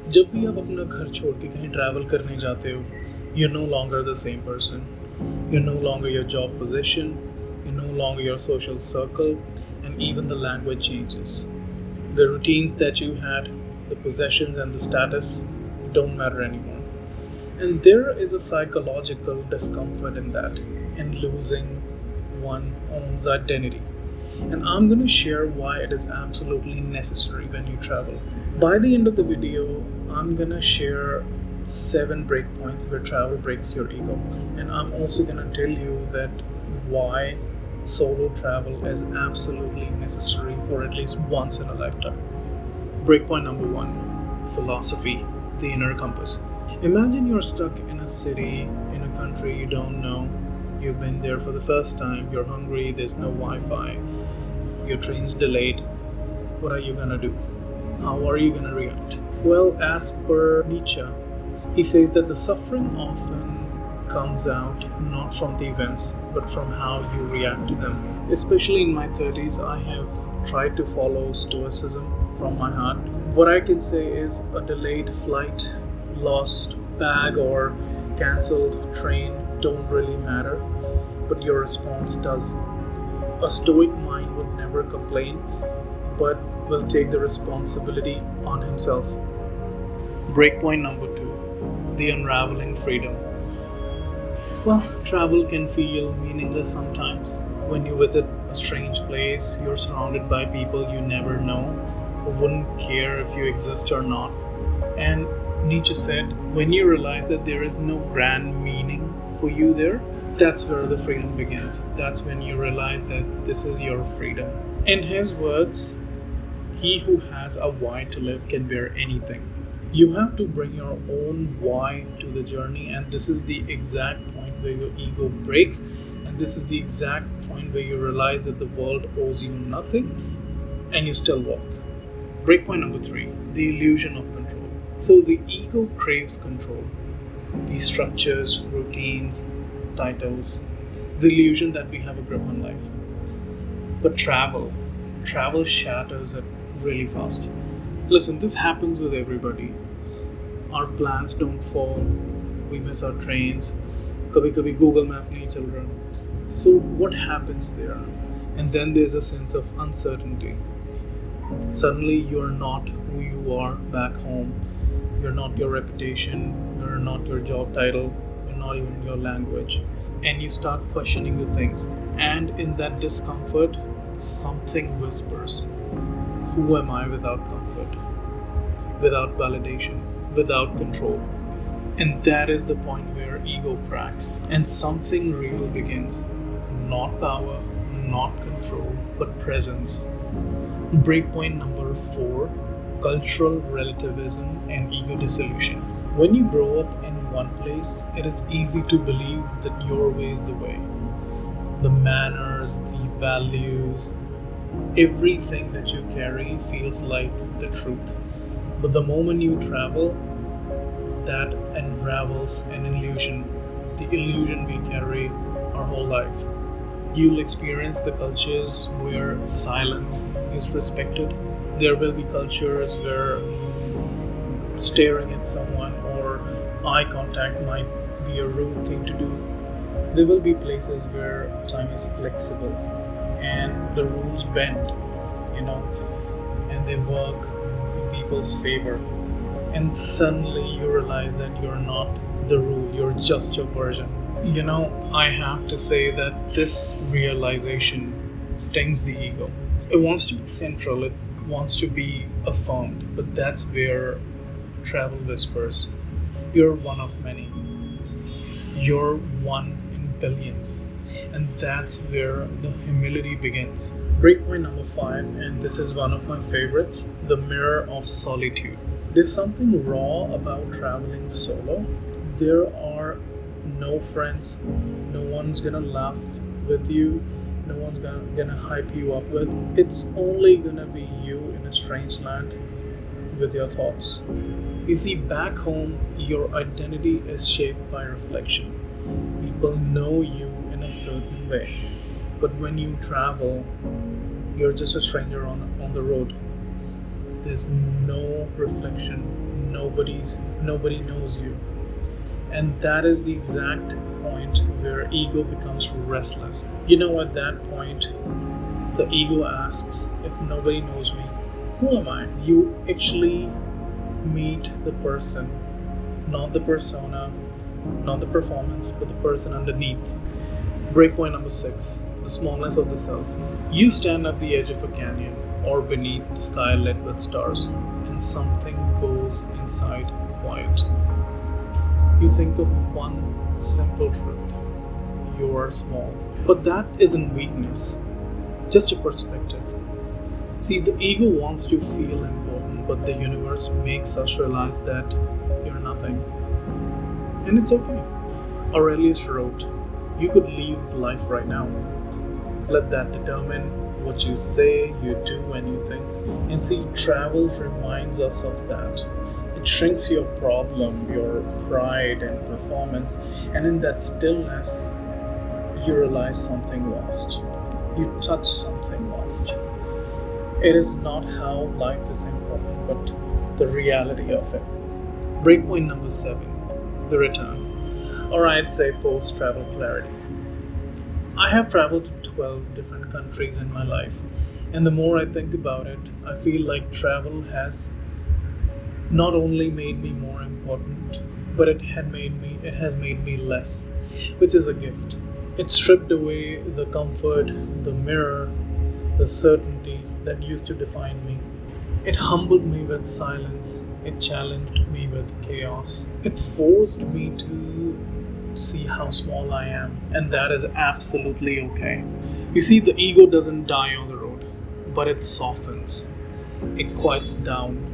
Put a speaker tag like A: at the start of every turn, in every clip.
A: जब भी आप अपना घर छोड़ के कहीं ट्रैवल करने जाते हो, you're no longer the same person. You're no longer your job position, you're no longer your social circle, and even the language changes. The routines that you had, the possessions and the status don't matter anymore. And there is a psychological discomfort in that, in losing one's own identity. And I'm going to share why it is absolutely necessary when you travel. By the end of the video, I'm going to share 7 breakpoints where travel breaks your ego. And I'm also going to tell you that why solo travel is absolutely necessary for at least once in a lifetime. Breakpoint number 1, philosophy, the inner compass. Imagine you're stuck in a city, in a country you don't know. You've been there for the first time, you're hungry, there's no Wi Fi, your train's delayed. What are you gonna do? How are you gonna react? Well, as per Nietzsche, he says that the suffering often comes out not from the events, but from how you react to them. Especially in my 30s, I have tried to follow Stoicism from my heart. What I can say is a delayed flight, lost bag, or cancelled train don't really matter, but your response does. A stoic mind would never complain, but will take the responsibility on himself. Breakpoint number 2, the unraveling freedom. Well, travel can feel meaningless sometimes. When you visit a strange place, you're surrounded by people you never know who wouldn't care if you exist or not. And Nietzsche said, when you realize that there is no grand meaning for you there, that's where the freedom begins. That's when you realize that this is your freedom. In his words, he who has a why to live can bear anything. You have to bring your own why to the journey, and this is the exact point where your ego breaks, and this is the exact point where you realize that the world owes you nothing and you still walk. Breakpoint number 3, the illusion of control. So the ego craves control. These structures, routines, titles, the illusion that we have a grip on life. But travel shatters it really fast. Listen, this happens with everybody. Our plans don't fall, we miss our trains, कभी कभी Google Map नहीं चल रहा. So what happens there? And then there's a sense of uncertainty. Suddenly you're not who you are back home. You're not your reputation, you're not your job title, you're not even your language. And you start questioning the things. And in that discomfort, something whispers, who am I without comfort, without validation, without control? And that is the point where ego cracks and something real begins. Not power, not control, but presence. Breakpoint number 4, cultural relativism and ego dissolution. When you grow up in one place, it is easy to believe that your way is the way. The manners, the values, everything that you carry feels like the truth. But the moment you travel, that unravels an illusion, the illusion we carry our whole life. You'll experience the cultures where silence is respected. There will be cultures where staring at someone or eye contact might be a rude thing to do. There will be places where time is flexible and the rules bend, you know, and they work in people's favor. And suddenly you realize that you're not the rule, you're just your version. I have to say that this realization stings the ego. It wants to be central, it wants to be affirmed, but that's where travel whispers. You're one of many. You're one in billions. And that's where the humility begins. Breakpoint number 5, and this is one of my favorites, the mirror of solitude. There's something raw about traveling solo. There are no friends, no one's gonna laugh with you, no one's gonna hype you up with. It's only gonna be you in a strange land with your thoughts. You see, back home, your identity is shaped by reflection. People know you in a certain way. But when you travel, you're just a stranger on the road. There's no reflection. Nobody knows you. And that is the exact point where ego becomes restless. At that point, the ego asks, if nobody knows me, who am I? You actually meet the person, not the persona, not the performance, but the person underneath. Breakpoint number 6, the smallness of the self. You stand at the edge of a canyon or beneath the sky lit with stars, and something goes inside quiet. You think of one simple truth: you are small. But that isn't weakness, just a perspective. See, the ego wants to feel important, but the universe makes us realize that you're nothing. And it's okay. Aurelius wrote, you could leave life right now. Let that determine what you say, you do, and you think. And see, travel reminds us of that. It shrinks your problem, your pride, and performance. And in that stillness, you realize something lost. You touch something lost. It is not how life is important, but the reality of it. Breakpoint number 7, the return. Or I'd say post-travel clarity. I have traveled to 12 different countries in my life, and the more I think about it, I feel like travel has not only made me more important, but it has made me less, which is a gift. It stripped away the comfort, the mirror, the certainty that used to define me. It humbled me with silence. It challenged me with chaos. It forced me to see how small I am, and that is absolutely okay. You see, the ego doesn't die on the road, but it softens. It quiets down.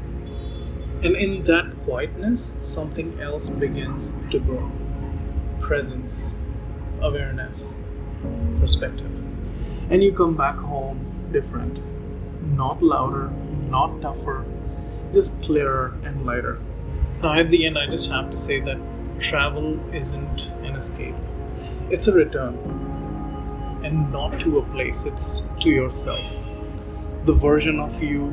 A: And in that quietness, something else begins to grow: presence, awareness, perspective. And you come back home different. Not louder, not tougher, just clearer and lighter. Now, at the end, I just have to say that travel isn't an escape, it's a return. And not to a place, it's to yourself. The version of you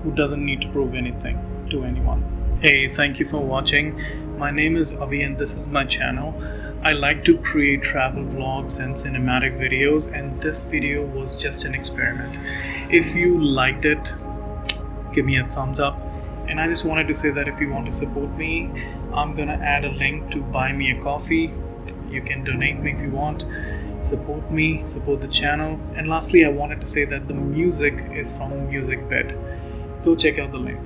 A: who doesn't need to prove anything to anyone. Hey, thank you for watching. My name is Abhi, and this is my channel. I like to create travel vlogs and cinematic videos, and this video was just an experiment. If you liked it, give me a thumbs up. And I just wanted to say that if you want to support me, I'm gonna add a link to buy me a coffee. You can donate me if you want. Support me, support the channel. And lastly, I wanted to say that the music is from Music Bed. Go check out the link.